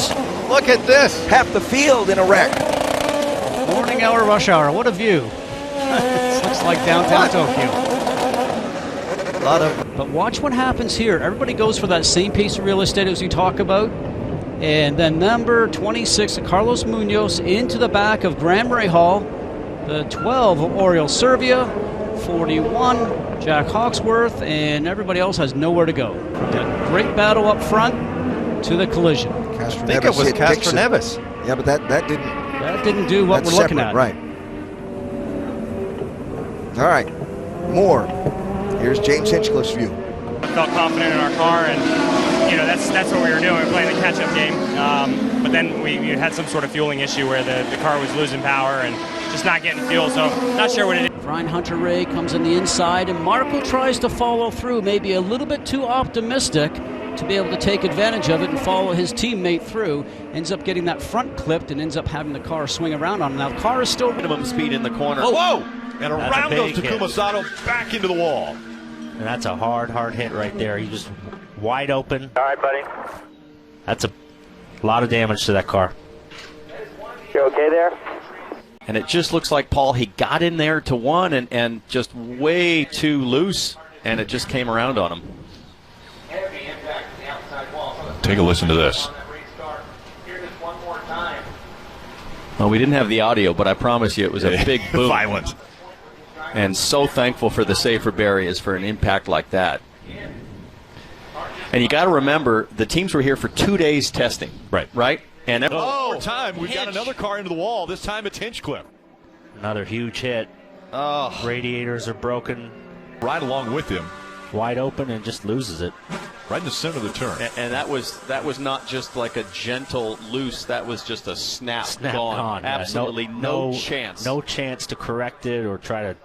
cars. Look at this. Half the field in a wreck. Morning hour, rush hour. What a view. This looks like downtown Tokyo. But watch what happens here. Everybody goes for that same piece of real estate as we talk about. And then number 26, Carlos Munoz, into the back of Grand Murray Hall. The 12 of Oriol Servia. 41, Jack Hawksworth. And everybody else has nowhere to go. A great battle up front to the collision. I think it was Castroneves. Yeah, but that didn't do what we're looking at. Right. All right. More. Here's James Hinchcliffe's view. I felt confident in our car, and that's what we were doing. We were playing the catch-up game. But then we had some sort of fueling issue where the car was losing power and just not getting fuel. So not sure what it is. Brian Hunter-Reay comes in the inside, and Marco tries to follow through, maybe a little bit too optimistic to be able to take advantage of it and follow his teammate through. Ends up getting that front clipped and ends up having the car swing around on him. Now the car is still minimum speed in the corner. Oh, whoa! And around goes Takuma Sato back into the wall. And that's a hard hit right there. He just wide open. All right, buddy. That's a lot of damage to that car. You okay there? And it just looks like, Paul, he got in there to one and just way too loose, and it just came around on him. Take a listen to this. Well, we didn't have the audio, but I promise you it was a big boom. Violent. And so thankful for the safer barriers for an impact like that. And you got to remember, the teams were here for 2 days testing. Right? And time, we've got another car into the wall. This time it's Hinchcliffe. Another huge hit. Oh. Radiators are broken. Right along with him. Wide open and just loses it. Right in the center of the turn. And that was not just like a gentle loose. That was just a snap gone. Absolutely no chance. No chance to correct it or try to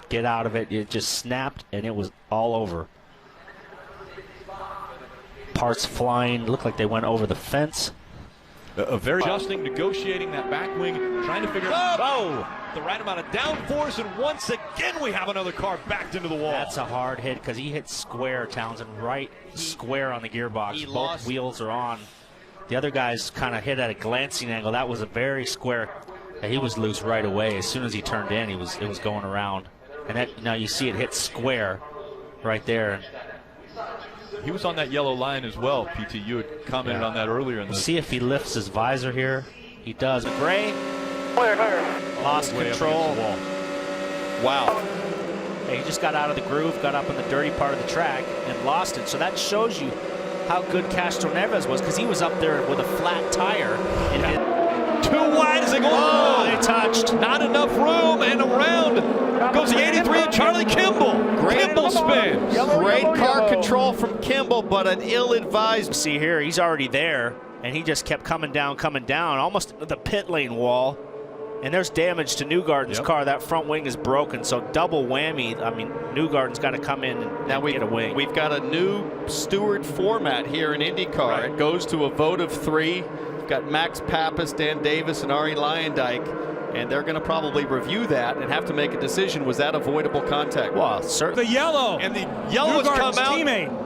get out of it. It just snapped, and it was all over. Parts flying. Looked like they went over the fence. A very adjusting, negotiating that back wing, trying to figure out the right amount of downforce, and once again we have another car backed into the wall. That's a hard hit because he hit square, Townsend, right square on the gearbox. Both wheels are on. The other guys kind of hit at a glancing angle. That was a very square. He was loose right away. As soon as he turned in, it was going around. And that, now you see it hit square right there. He was on that yellow line as well, PT. You had commented on that earlier. In see if he lifts his visor here. He does. Gray lost control. Wow. He just got out of the groove, got up in the dirty part of the track, and lost it. So that shows you how good Castroneves was, because he was up there with a flat tire. Too wide as they go. Oh, they touched. Not enough room, and around goes the 83 of Charlie Kimball. Kimball spins. Great car control from Kimball, but an ill-advised. See here, he's already there, and he just kept coming down, almost the pit lane wall. And there's damage to Newgarden's car. That front wing is broken, so double whammy. I mean, Newgarden's got to come in and now get a wing. We've got a new steward format here in IndyCar. It goes to a vote of 3. We've got Max Pappas, Dan Davis, and Ari Luyendyk, and they're going to probably review that and have to make a decision. Was that avoidable contact? Well, certainly. The yellow. And the yellow has come out. Teammate.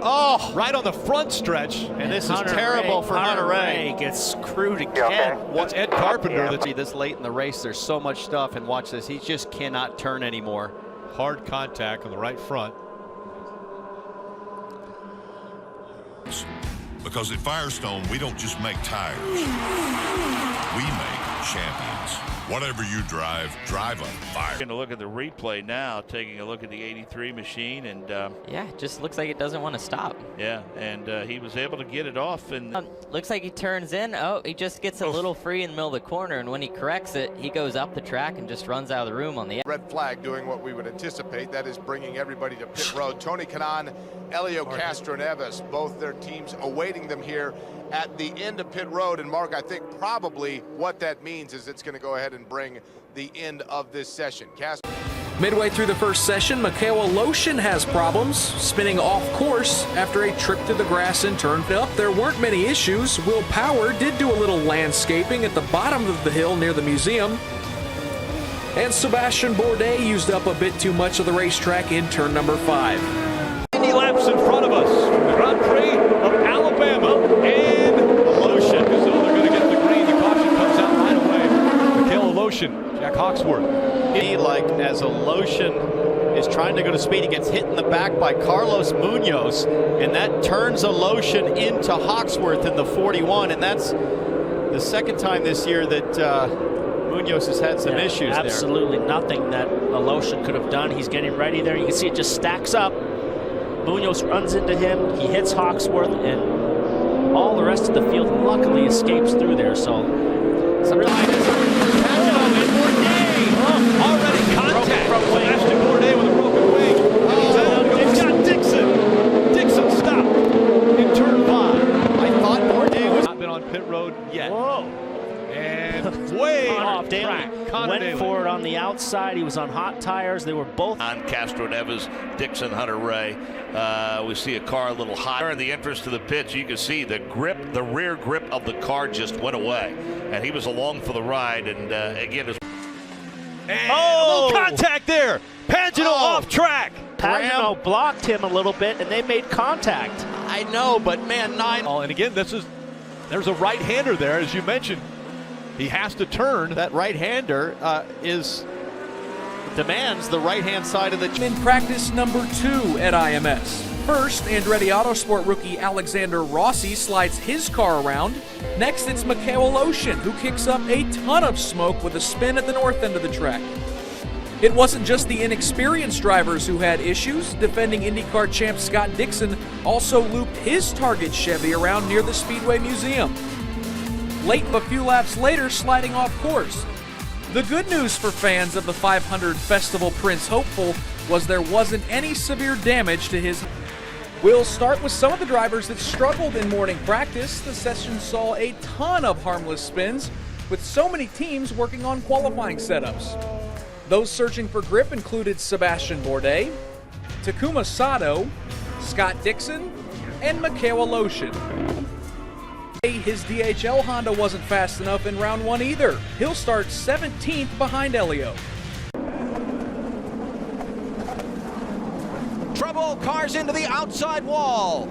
Oh, right on the front stretch. And this is terrible for Hunter-Reay. Gets screwed again. What's Ed Carpenter? That's this late in the race, there's so much stuff, and watch this. He just cannot turn anymore. Hard contact on the right front. Because at Firestone, we don't just make tires. We make champions. Whatever you drive, drive on fire. Taking a look at the replay now, taking a look at the 83 machine, and yeah, it just looks like it doesn't want to stop. Yeah, and he was able to get it off. And looks like he turns in. Oh, he just gets a little free in the middle of the corner, and when he corrects it, he goes up the track and just runs out of the room on the red flag, doing what we would anticipate. That is bringing everybody to pit road. Tony Kanaan, Helio Castroneves, both their teams awaiting them here at the end of pit road. And Mark, I think probably what that means is it's going to go ahead and bring the end of this session. Midway through the first session, Michaela Lotion has problems spinning off course after a trip through the grass and turn up. There weren't many issues. Will Power did do a little landscaping at the bottom of the hill near the museum. And Sebastian Bourdais used up a bit too much of the racetrack in turn number 5. 90 laps in front of us from the Grand Prix of Alabama, and Lotion is as Aloshin is trying to go to speed. He gets hit in the back by Carlos Munoz, and that turns Aloshin into Hawksworth in the 41, and that's the second time this year that Munoz has had some issues there. Absolutely nothing that Aloshin could have done. He's getting ready there. You can see it just stacks up. Munoz runs into him. He hits Hawksworth, and all the rest of the field luckily escapes through there. So Already contact from Sebastian Bourdais with a broken wing. He's got Dixon. Dixon stopped in turn 5. I thought Bourdais was Not been on pit road yet. whoa. And way off Daly track. went for it on the outside. He was on hot tires. They were both On Castro Neves, Dixon, Hunter Ray. We see a car a little higher. In the entrance to the pits, you can see the grip, the rear grip of the car just went away. And he was along for the ride. And again, his And a little contact there. Pagano off track. Pagano blocked him a little bit, and they made contact. I know, but man, 9. And again, there's a right-hander there, as you mentioned. He has to turn. That right-hander demands the right-hand side of the. In practice number 2 at IMS. First, Andretti Autosport rookie Alexander Rossi slides his car around. Next, it's Mikhail Aloshin, who kicks up a ton of smoke with a spin at the north end of the track. It wasn't just the inexperienced drivers who had issues. Defending IndyCar champ Scott Dixon also looped his target Chevy around near the Speedway Museum. Late, a few laps later, sliding off course. The good news for fans of the 500 Festival Prince hopeful was there wasn't any severe damage to his. We'll start with some of the drivers that struggled in morning practice. The session saw a ton of harmless spins, with so many teams working on qualifying setups. Those searching for grip included Sebastian Bourdais, Takuma Sato, Scott Dixon, and Mikhail Aloshin. His DHL Honda wasn't fast enough in round 1 either. He'll start 17th behind Elio. Trouble, cars into the outside wall.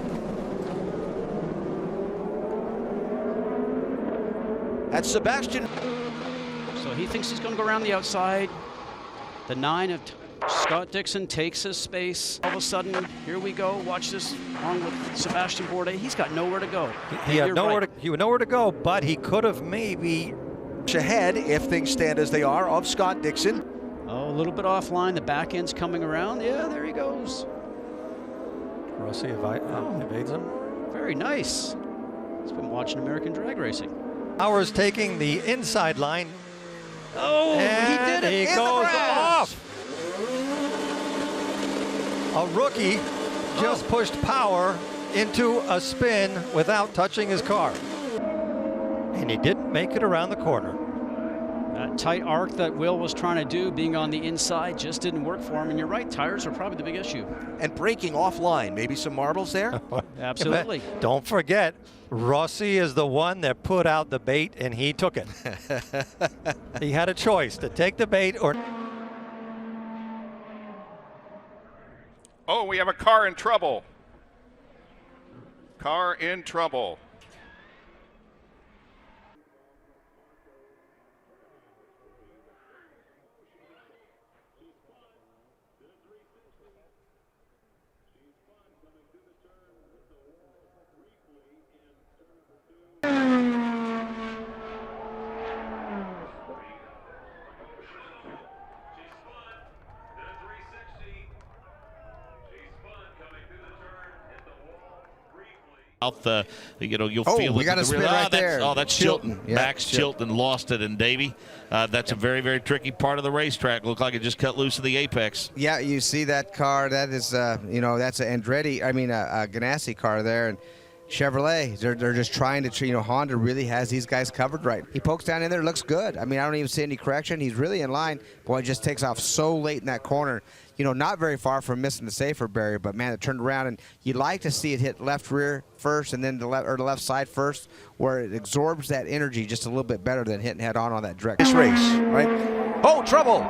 That's Sebastian. So he thinks he's going to go around the outside. The 9 of Scott Dixon takes his space. All of a sudden, here we go. Watch this along with Sebastian Bourdais. He's got nowhere to go. He had nowhere to go, but he could have maybe Ahead, if things stand as they are, of Scott Dixon. Oh, a little bit offline. The back end's coming around. Yeah, there he goes. Rossi evades him. Very nice. He's been watching American drag racing. Powers taking the inside line. Oh, and he did it. He goes off. A rookie just pushed Power into a spin without touching his car. And he didn't make it around the corner. That tight arc that Will was trying to do, being on the inside, just didn't work for him. And you're right, tires are probably the big issue. And braking offline, maybe some marbles there? Absolutely. Don't forget, Rossi is the one that put out the bait, and he took it. He had a choice to take the bait or... Oh, we have a car in trouble. Car in trouble. You'll feel we got a spin right there. That's Chilton. Yeah, Max Chilton lost it, and Davey, that's a very, very tricky part of the racetrack. Looked like it just cut loose in the apex. Yeah, you see that car. That is, that's an Andretti. I mean, a Ganassi car there, and Chevrolet. They're just trying to. Honda really has these guys covered right. He pokes down in there, looks good. I mean, I don't even see any correction. He's really in line. Boy, it just takes off so late in that corner. Not very far from missing the safer barrier, but man, it turned around, and you'd like to see it hit left rear first and then the left side first, where it absorbs that energy just a little bit better than hitting head on that direct. This race, right? Oh, trouble!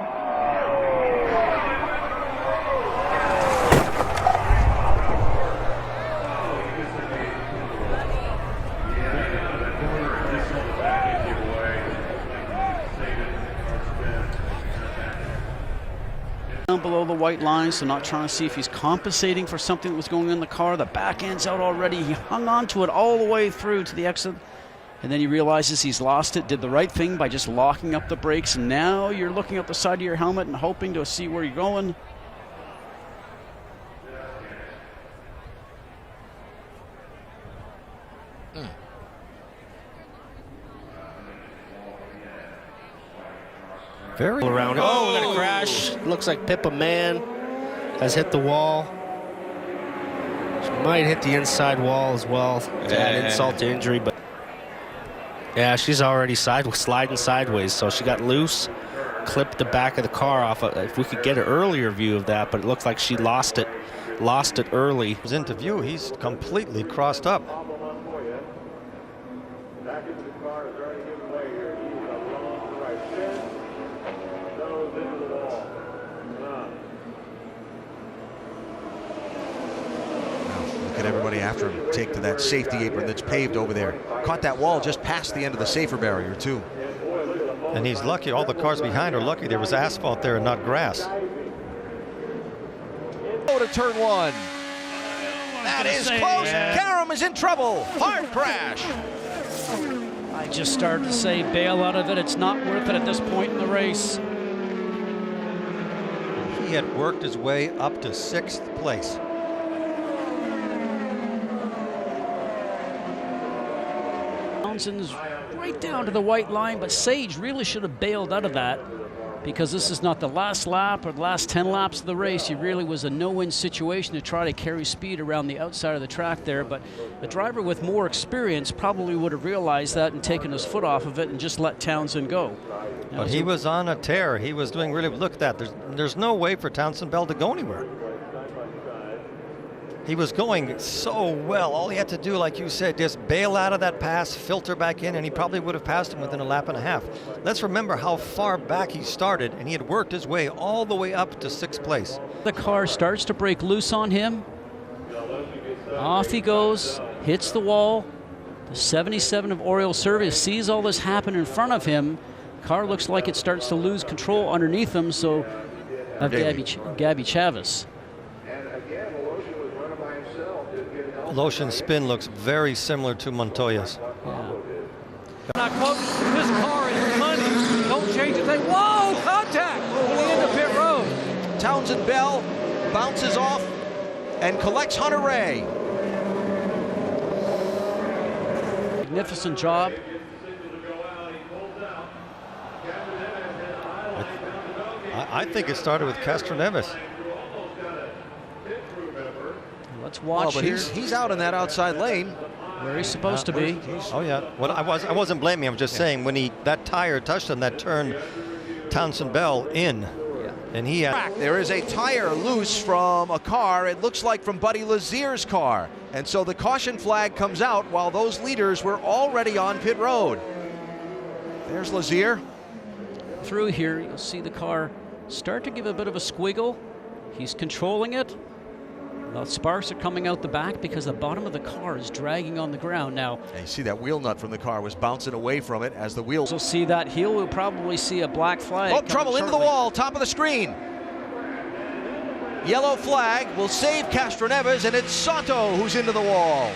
down below the white line, so not trying to see if he's compensating for something that was going on in the car. The back end's out already. He hung on to it all the way through to the exit, and then he realizes he's lost it, did the right thing by just locking up the brakes, and now you're looking up the side of your helmet and hoping to see where you're going. Very around. Oh, we got a crash. Looks like Pippa Mann has hit the wall. She might hit the inside wall as well to add insult to injury, but yeah, she's already sliding sideways. So she got loose, clipped the back of the car off. If we could get an earlier view of that, but it looks like she lost it early. Was into view. He's completely crossed up. Everybody after him take to that safety apron that's paved over there. Caught that wall just past the end of the safer barrier too. And he's lucky. All the cars behind are lucky there was asphalt there and not grass. Go to turn one. That is close. Karam is in trouble. Hard crash. I just started to say bail out of it. It's not worth it at this point in the race. He had worked his way up to 6th place. Townsend's right down to the white line, but Sage really should have bailed out of that because this is not the last lap or the last 10 laps of the race. He really was a no-win situation to try to carry speed around the outside of the track there, but a driver with more experience probably would have realized that and taken his foot off of it and just let Townsend go. But he was on a tear. He was doing really, look at that. There's no way for Townsend Bell to go anywhere. He was going so well. All he had to do, like you said, just bail out of that pass, filter back in, and he probably would have passed him within a lap and a half. Let's remember how far back he started, and he had worked his way all the way up to 6th place. The car starts to break loose on him. Off he goes, hits the wall. The 77 of Oriole Service sees all this happen in front of him. Car looks like it starts to lose control underneath him, so Gabby Chavez. Lotion's spin looks very similar to Montoya's. Not close. This car is money. Don't change a thing. Whoa! Contact! At the end of pit road. Townsend Bell bounces off and collects Hunter Ray. Magnificent job. I think it started with Castroneves. Let's watch but here. He's out in that outside lane. Where he's supposed to be. Oh yeah. Well, I wasn't blaming him. I'm just saying when that tire touched him, that turned Townsend Bell in. Yeah. And he had. There is a tire loose from a car. It looks like from Buddy Lazier's car. And so the caution flag comes out while those leaders were already on pit road. There's Lazier. Through here, you'll see the car start to give a bit of a squiggle. He's controlling it. The sparks are coming out the back because the bottom of the car is dragging on the ground now. Yeah, you see that wheel nut from the car was bouncing away from it as the wheels. We'll see that heel. We'll probably see a black flag. Oh, trouble into the wall, top of the screen. Yellow flag will save Castroneves, and it's Sato who's into the wall.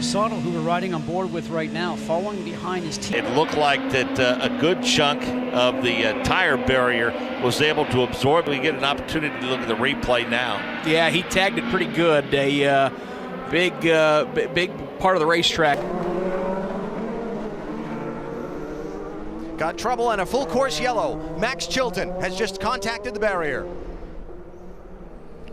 Sato, who we're riding on board with right now, following behind his team. It looked like that a good chunk of the tire barrier was able to absorb. We get an opportunity to look at the replay now. Yeah, he tagged it pretty good. A big part of the racetrack. Got trouble and a full course yellow. Max Chilton has just contacted the barrier.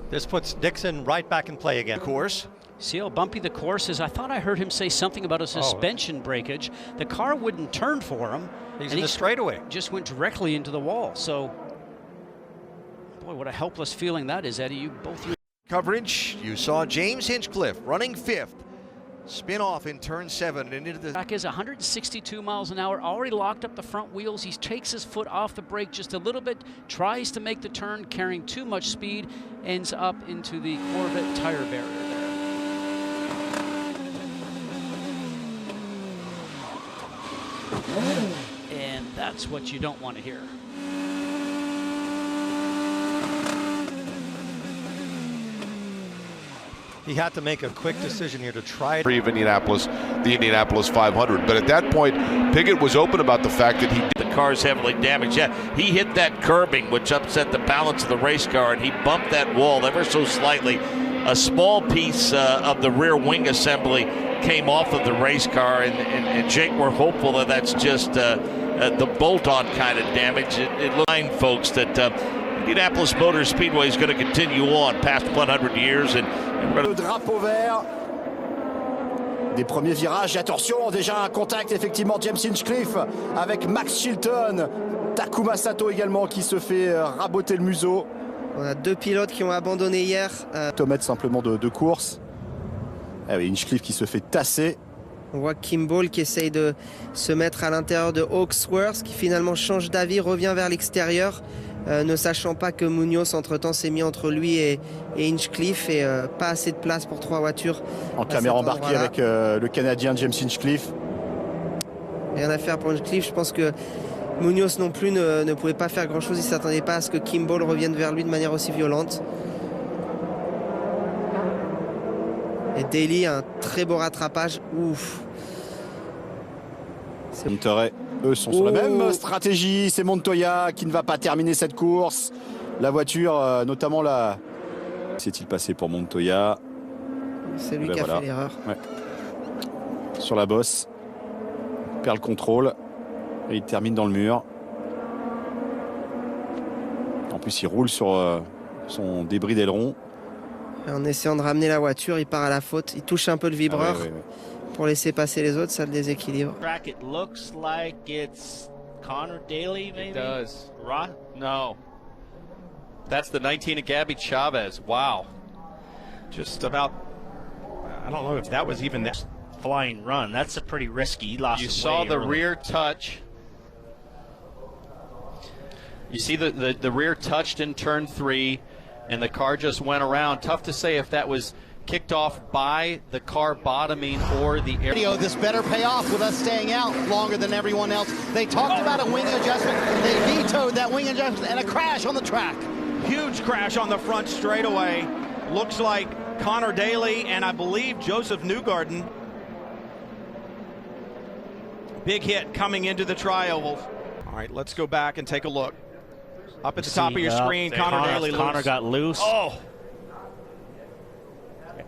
This puts Dixon right back in play again. Of course. See how bumpy the course is? I thought I heard him say something about a suspension breakage. The car wouldn't turn for him. He's in the straightaway. Just went directly into the wall. So, boy, what a helpless feeling that is, Eddie. You both. Coverage. You saw James Hinchcliffe running 5th. Spin off in turn 7 and into the track is 162 miles an hour, already locked up the front wheels. He takes his foot off the brake just a little bit, tries to make the turn, carrying too much speed, ends up into the Corvette tire barrier there. And that's what you don't want to hear. He had to make a quick decision here to try it. The Indianapolis 500. But at that point, Piggott was open about the fact that the car's heavily damaged. Yeah, he hit that curbing, which upset the balance of the race car, and he bumped that wall ever so slightly. A small piece of the rear wing assembly came off of the race car, and Jake, we're hopeful that that's just the bolt-on kind of damage. It line, folks, that Indianapolis Motor Speedway is going to continue on past 100 years. Le drapeau vert. Des premiers virages. Attention, déjà un contact, effectivement, James Hinchcliffe avec Max Chilton. Takuma Sato également qui se fait raboter le museau. On a deux pilotes qui ont abandonné hier. Tomate simplement de course. Ah oui, Hinchcliffe qui se fait tasser. On voit Kimball qui essaye de se mettre à l'intérieur de Hawksworth, qui finalement change d'avis, revient vers l'extérieur, ne sachant pas que Munoz entre-temps s'est mis entre lui et Hinchcliffe, et pas assez de place pour trois voitures. En caméra embarquée avec le Canadien James Hinchcliffe. Rien à faire pour Hinchcliffe, je pense que Munoz non plus ne pouvait pas faire grand-chose, il ne s'attendait pas à ce que Kimball revienne vers lui de manière aussi violente. Et Daly, un très beau rattrapage. Ouf. Monterey, eux sont sur la même stratégie. C'est Montoya qui ne va pas terminer cette course. La voiture, notamment la... S'est-il passé pour Montoya? C'est lui qui a fait l'erreur. Ouais. Sur la bosse. Il perd le contrôle. Et il termine dans le mur. En plus, il roule sur son débris d'aileron. En essayant de ramener la voiture, il part à la faute. Il touche un peu le vibreur pour laisser passer les autres, ça le déséquilibre. It looks like it's Connor Daly, maybe? It does. No. That's the 19 of Gabby Chavez. Wow. Just about, I don't know if that was even that. Flying run. That's a pretty risky. He lost. You saw the rear touch. You see the rear touched in turn 3. And the car just went around. Tough to say if that was kicked off by the car bottoming or the air. This better pay off with us staying out longer than everyone else. They talked about a wing adjustment. They vetoed that wing adjustment and a crash on the track. Huge crash on the front straightaway. Looks like Connor Daly and I believe Joseph Newgarden. Big hit coming into the tri-oval. All right, let's go back and take a look. Up at the top of your screen, Connor Daly loose. Connor got loose. Oh!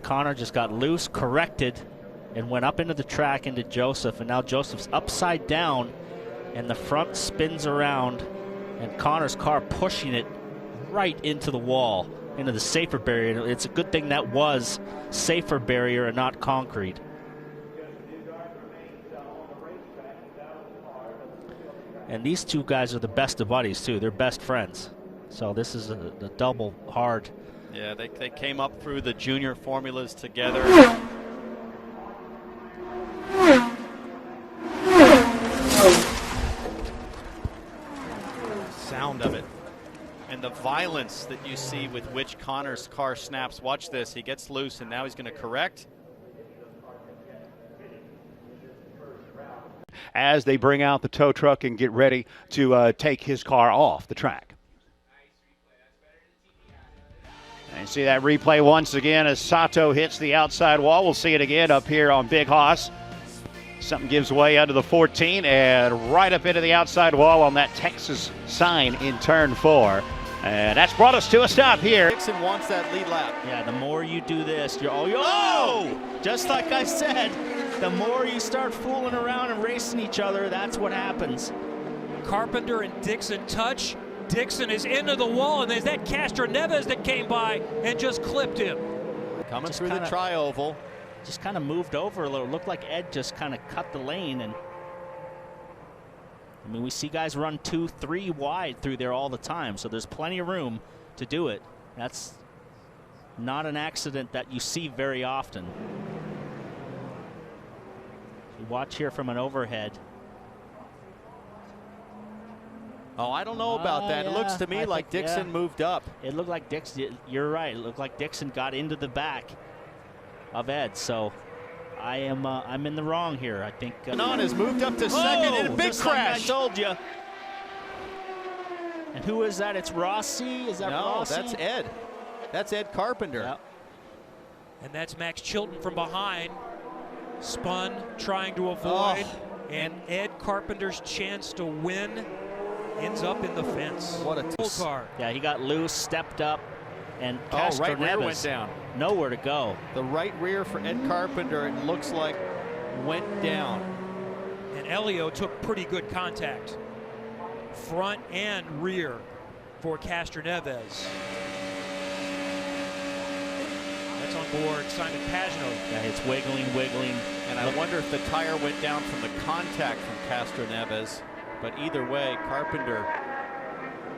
Connor just got loose, corrected, and went up into the track into Joseph. And now Joseph's upside down, and the front spins around, and Connor's car pushing it right into the wall, into the safer barrier. It's a good thing that was safer barrier and not concrete. And these two guys are the best of buddies, too. They're best friends. So this is a double hard. Yeah, they came up through the junior formulas together. Sound of it. And the violence that you see with which Connor's car snaps. Watch this. He gets loose, and now he's going to correct. As they bring out the tow truck and get ready to take his car off the track. And see that replay once again as Sato hits the outside wall. We'll see it again up here on Big Hoss. Something gives way under the 14 and right up into the outside wall on that Texas sign in turn 4. And that's brought us to a stop here. Dixon wants that lead lap. Yeah, the more you do this, just like I said, the more you start fooling around and racing each other, that's what happens. Carpenter and Dixon touch. Dixon is into the wall, and there's that Castroneves that came by and just clipped him. Coming through the tri-oval. Just kind of moved over a little. Looked like Ed just kind of cut the lane. And I mean, we see guys run 2-3 wide through there all the time, so there's plenty of room to do it. That's not an accident that you see very often. You watch here from an overhead. Oh, I don't know about that. It looks to me like Dixon moved up. It looked like Dixon, you're right. It looked like Dixon got into the back of Ed. So I'm in the wrong here. I think. Kanaan has moved up to second in a big crash. I told you. And who is that? It's Rossi. Is that Rossi? No, that's Ed. That's Ed Carpenter. Yep. And that's Max Chilton from behind. Spun, trying to avoid. And Ed Carpenter's chance to win ends up in the fence. What a car. Yeah, he got loose, stepped up, and right rear went down. Nowhere to go. The right rear for Ed Carpenter, it looks like, went down. And Elio took pretty good contact. Front and rear for Castroneves. That's on board Simon Pagenaud. Yeah, it's wiggling. And I wonder if the tire went down from the contact from Castroneves. But either way, Carpenter,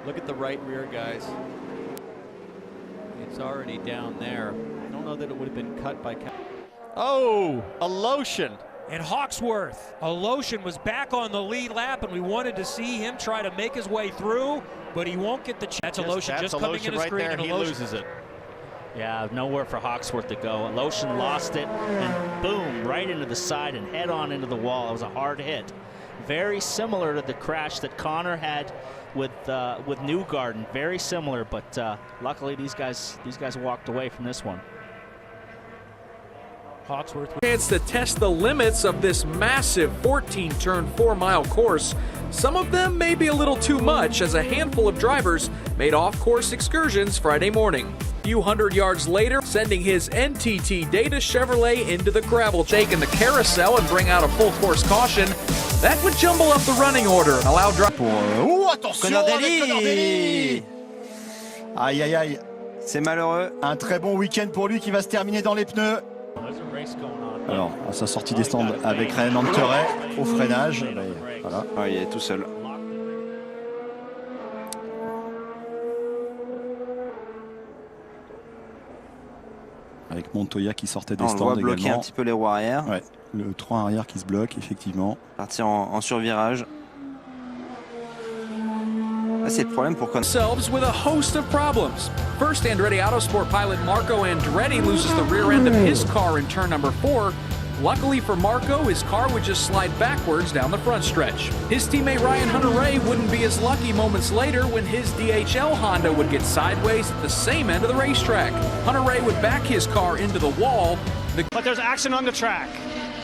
look at the right rear, guys. It's already down there. I don't know that it would have been cut by a lotion. And Hawksworth. Aloshin was back on the lead lap, and we wanted to see him try to make his way through, but he won't get the chance. That's Aloshin just coming in a screen, there, and he loses it. Yeah, nowhere for Hawksworth to go. Aloshin lost it, and boom, right into the side and head on into the wall. It was a hard hit. Very similar to the crash that Connor had with Newgarden. Very similar, but luckily these guys walked away from this one. Hawksworth. Chance to test the limits of this massive 14-turn, 4-mile course. Some of them may be a little too much, as a handful of drivers made off-course excursions Friday morning. A few hundred yards later, sending his NTT Data Chevrolet into the gravel, taking the carousel and bring out a full-course caution. That would jumble up the running order and allow drivers. Attention avec Conardelli. Aïe aïe aïe, c'est malheureux. Un très bon week-end pour lui qui va se terminer dans les pneus. Alors, à sa sortie des stands avec Ryan Hunter au freinage. Voilà. Ah, il est tout seul. Avec Montoya qui sortait des stands également. On voit bloquer un petit peu les roues arrière. Ouais, le 3 arrière qui se bloque, effectivement. Partir en survirage. C'est le problème pour themselves with a host of problems. First, Andretti Autosport pilot Marco Andretti loses the rear end of his car in turn number 4. Luckily for Marco, his car would just slide backwards down the front stretch. His teammate Ryan Hunter-Reay wouldn't be as lucky moments later when his DHL Honda would get sideways at the same end of the racetrack. Hunter-Reay would back his car into the wall. But there's action on the track.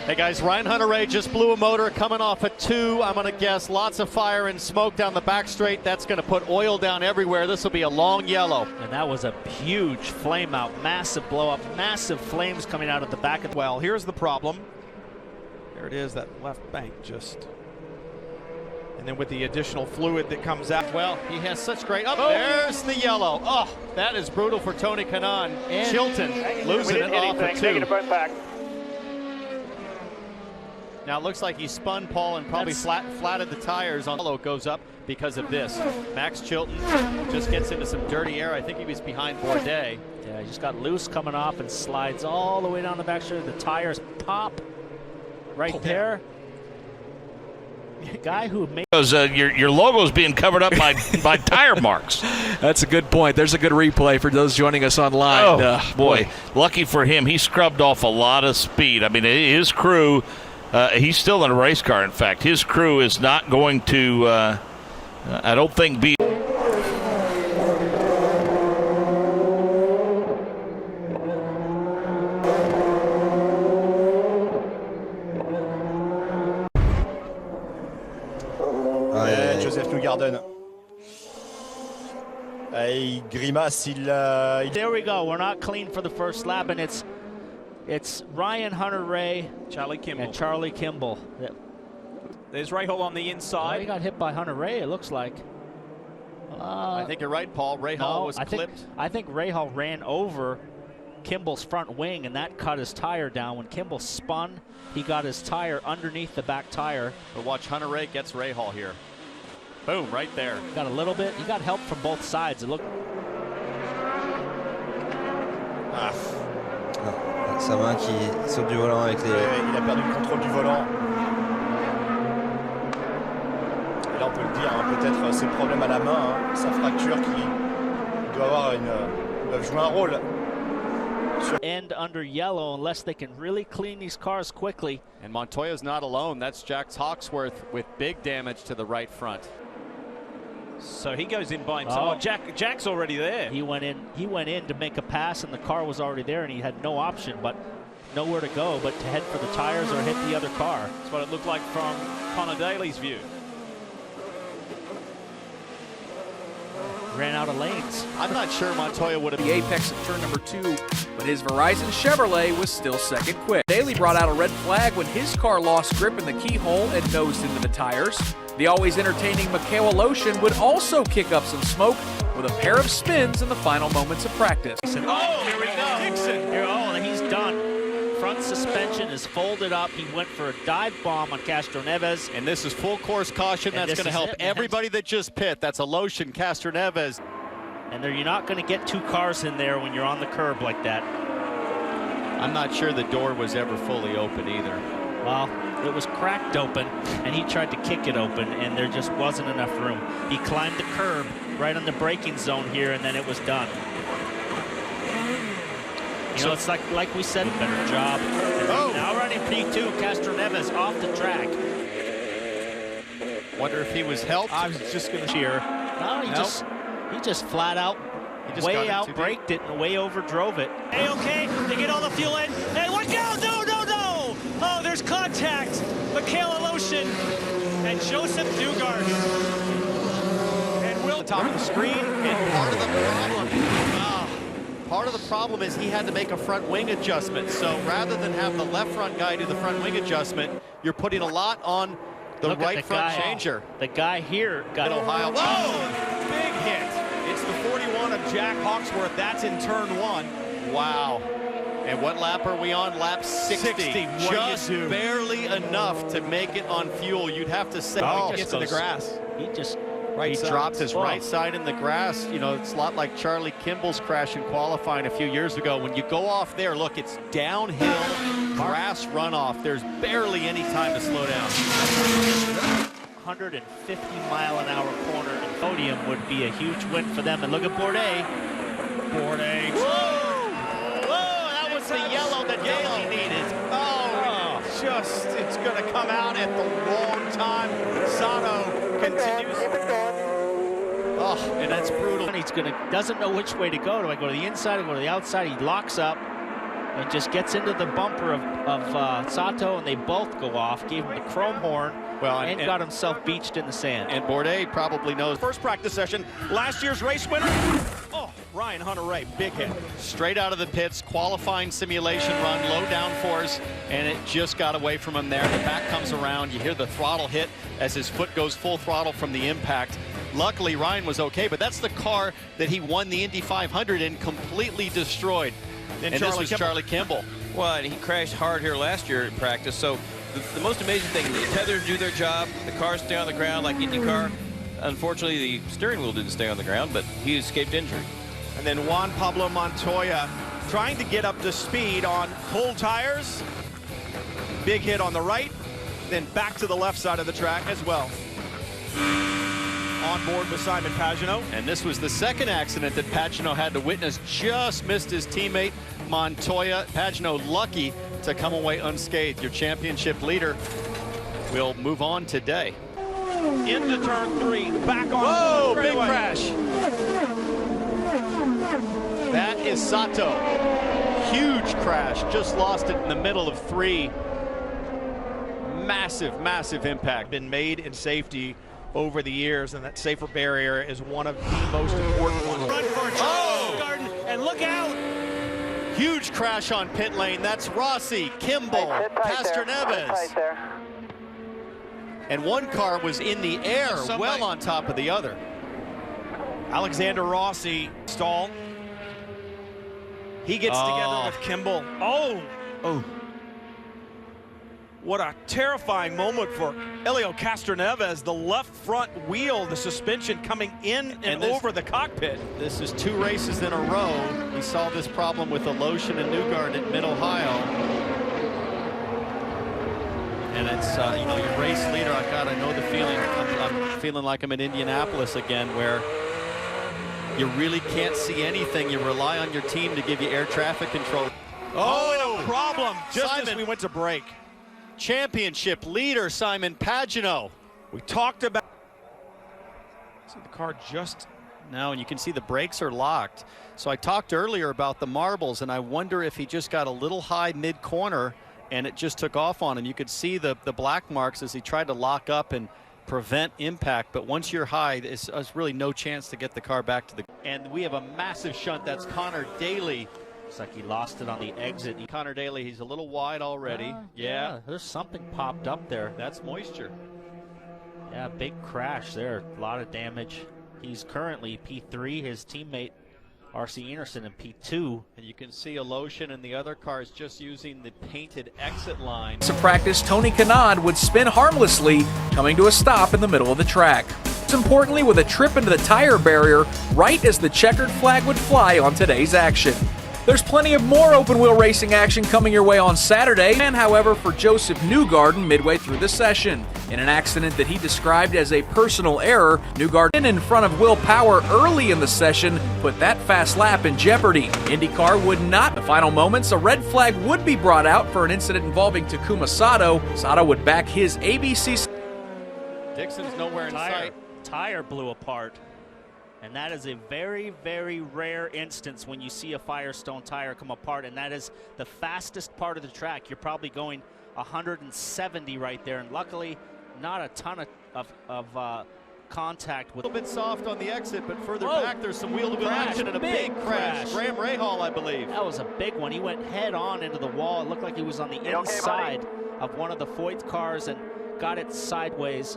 Hey guys, Ryan Hunter-Reay just blew a motor coming off a 2. I'm going to guess lots of fire and smoke down the back straight. That's going to put oil down everywhere. This will be a long yellow. And that was a huge flame out, massive blow up, massive flames coming out of the back. Well, here's the problem. There it is, that left bank just. And then with the additional fluid that comes out. Well, he has such great. There's the yellow. Oh, that is brutal for Tony Kanaan. And Chilton losing it off a 2. Taking it both back. Now it looks like he spun, Paul, and probably flatted the tires on. Yellow goes up because of this. Max Chilton just gets into some dirty air. I think he was behind Bourdais. Yeah, he just got loose coming off and slides all the way down the back straight. The tires pop right there. Guy who made your logo's being covered up by tire marks. That's a good point. There's a good replay for those joining us online. Oh, boy, lucky for him, he scrubbed off a lot of speed. I mean, his crew. He's still in a race car, in fact. His crew is not going to, I don't think, be. Joseph Newgarden. Il grimace, There we go. We're not clean for the first lap, and it's Ryan Hunter-Reay, Charlie Kimball. and Charlie Kimball. There's Rahal on the inside. He got hit by Hunter-Reay, it looks like. I think you're right, Paul. Rahal was clipped. I think Rahal ran over Kimball's front wing, and that cut his tire down. When Kimball spun, he got his tire underneath the back tire. But watch, Hunter-Reay gets Rahal here. Boom, right there. Got a little bit. He got help from both sides. It looked. Sa main qui saute du volant avec les... il a perdu le contrôle du volant. Et là on peut le dire, hein, peut-être ses problèmes à la main, hein, sa fracture qui doit avoir doivent jouer un rôle. end under yellow unless they can really clean these cars quickly. And Montoya's not alone. That's Jack Hawksworth with big damage to the right front. So he goes in by himself. Oh. Jack's already there. He went in to make a pass, and the car was already there, and he had no option but nowhere to go but to head for the tires or hit the other car. That's what it looked like from Connor Daly's view. Ran out of lanes. I'm not sure Montoya would have The apex of turn number 2, but his Verizon Chevrolet was still second quick. Daly brought out a red flag when his car lost grip in the keyhole and nosed into the tires. The always entertaining Mikhail Aloshin would also kick up some smoke with a pair of spins in the final moments of practice. Here we go. Dixon. He's done. Front suspension is folded up. He went for a dive bomb on Castro Neves. And this is full course caution. And That's going to help everybody that just pit. That's Aloshin, Castro Neves. And you're not going to get two cars in there when you're on the curb like that. I'm not sure the door was ever fully open either. Well, it was cracked open, and he tried to kick it open, and there just wasn't enough room. He climbed the curb right on the braking zone here, and then it was done. You know, it's like we said, better job. Now running P2, Castro Neves off the track. Wonder if he was helped. I was just going to cheer. No, he just flat out, way out braked it and way overdrove it. Hey, okay, they get all the fuel in. Hey, look out! No! Oh, there's contact. Mikhail Aloshin and Joseph Dugard. And Will top of the screen. And part of the problem is he had to make a front wing adjustment. So rather than have the left front guy do the front wing adjustment, you're putting a lot on the right front changer. The guy here got Ohio. Whoa! Big hit. It's the 41 of Jack Hawksworth. That's in turn 1. Wow. And what lap are we on? Lap 60. Just barely enough to make it on fuel. You'd have to say. He gets in the grass. He dropped his right side in the grass. You know, it's a lot like Charlie Kimball's crash in qualifying a few years ago. When you go off there, look, it's downhill, grass runoff. There's barely any time to slow down. 150-mile-an-hour corner and podium would be a huge win for them. And look at Bourdais. Whoa! That was the yellow that Daly needed. It's going to come out at the wrong time. Sato continues. And that's brutal. He's doesn't know which way to go. Do I go to the inside or go to the outside? He locks up and just gets into the bumper of Sato, and they both go off. Gave him the chrome horn. And got himself beached in the sand. And Bourdais probably knows. First practice session, last year's race winner. Ryan Hunter-Reay, big hit. Straight out of the pits, qualifying simulation run, low downforce, and it just got away from him there. The back comes around. You hear the throttle hit as his foot goes full throttle from the impact. Luckily, Ryan was okay, but that's the car that he won the Indy 500 and completely destroyed. And this was Charlie Kimball. Well, and he crashed hard here last year in practice, so the most amazing thing, the tethers do their job, the cars stay on the ground like Indycar. Unfortunately, the steering wheel didn't stay on the ground, but he escaped injury. And then Juan Pablo Montoya trying to get up to speed on full tires. Big hit on the right, then back to the left side of the track as well. On board with Simon Pagenaud. And this was the second accident that Pagenaud had to witness. Just missed his teammate Montoya. Pagenaud lucky to come away unscathed. Your championship leader will move on today. Into turn 3, back on. Whoa, big crash. That is Sato. Huge crash. Just lost it in the middle of 3. Massive impact. Been made in safety over the years, and that safer barrier is one of the most important ones. Run for Charles Garden, and look out! Huge crash on pit lane. That's Rossi, Kimball, Castro Neves. And one car was in the air, well on top of the other. Alexander Rossi stall. He gets together with Kimball. Oh! What a terrifying moment for Helio Castroneves. The left front wheel, the suspension coming in and over the cockpit. This is 2 races in a row. We saw this problem with Aloshin and Newgard at Mid-Ohio. And it's, you know, your race leader, I know the feeling. I'm feeling like I'm in Indianapolis again, where you really can't see anything. You rely on your team to give you air traffic control. Oh, and a problem just Simon. as we went to break. Championship leader Simon Pagenaud. We talked about. See the car just now, and you can see the brakes are locked. So I talked earlier about the marbles, and I wonder if he just got a little high mid-corner and it just took off on him. You could see the black marks as he tried to lock up and prevent impact, but once you're high, there's really no chance to get the car back to the. And we have a massive shunt. That's Connor Daly. Looks like he lost it on the exit. Connor Daly, he's a little wide already. Yeah, there's something popped up there. That's moisture. Yeah, big crash there. A lot of damage. He's currently P3. His teammate R.C. Anderson in P2. And you can see Aloshin and the other cars just using the painted exit line. To practice, Tony Kanaan would spin harmlessly, coming to a stop in the middle of the track. Importantly, with a trip into the tire barrier right as the checkered flag would fly on today's action. There's plenty of more open-wheel racing action coming your way on Saturday, and however, for Joseph Newgarden midway through the session. In an accident that he described as a personal error, Newgarden in front of Will Power early in the session put that fast lap in jeopardy. IndyCar would not. In the final moments, a red flag would be brought out for an incident involving Takuma Sato. Sato would back his ABC. Dixon's nowhere in sight. Tire blew apart. And that is a very, very rare instance when you see a Firestone tire come apart, and that is the fastest part of the track. You're probably going 170 right there, and luckily not a ton of contact with. A little bit soft on the exit, but further back there's some wheel-to-wheel action and a big crash. Graham Rahal, I believe. That was a big one. He went head on into the wall. It looked like he was on the inside of one of the Foyt cars and got it sideways.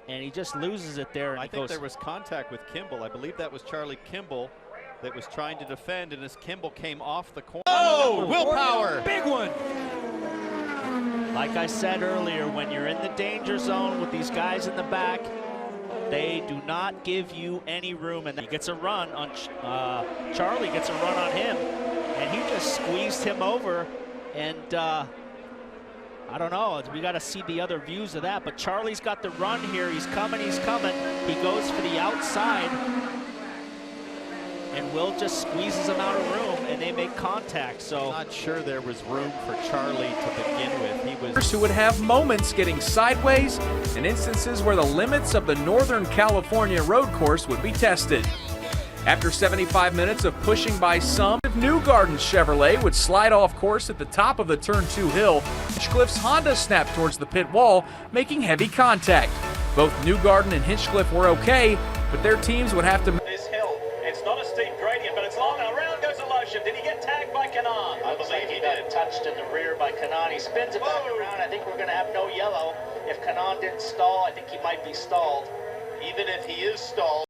And he just loses it there. And I think there was contact with Kimball. I believe that was Charlie Kimball that was trying to defend, and as Kimball came off the corner. Oh, Will Power. Big one. Like I said earlier, when you're in the danger zone with these guys in the back, they do not give you any room. And he gets a run on, Charlie gets a run on him, and he just squeezed him over. And I don't know, we got to see the other views of that, but Charlie's got the run here. He's coming, he's coming. He goes for the outside, and Will just squeezes him out of room, and they make contact. So I'm not sure there was room for Charlie to begin with. He was. Who would have moments getting sideways and instances where the limits of the Northern California road course would be tested. After 75 minutes of pushing by some, Newgarden's Chevrolet would slide off course at the top of the Turn 2 hill. Hinchcliffe's Honda snapped towards the pit wall, making heavy contact. Both Newgarden and Hinchcliffe were okay, but their teams would have to. This hill, it's not a steep gradient, but it's long. Around goes Aloshin. Did he get tagged by Kanaan? I believe he got touched in the rear by Kanaan. He spins it back around. I think we're going to have no yellow. If Kanaan didn't stall, I think he might be stalled. Even if he is stalled.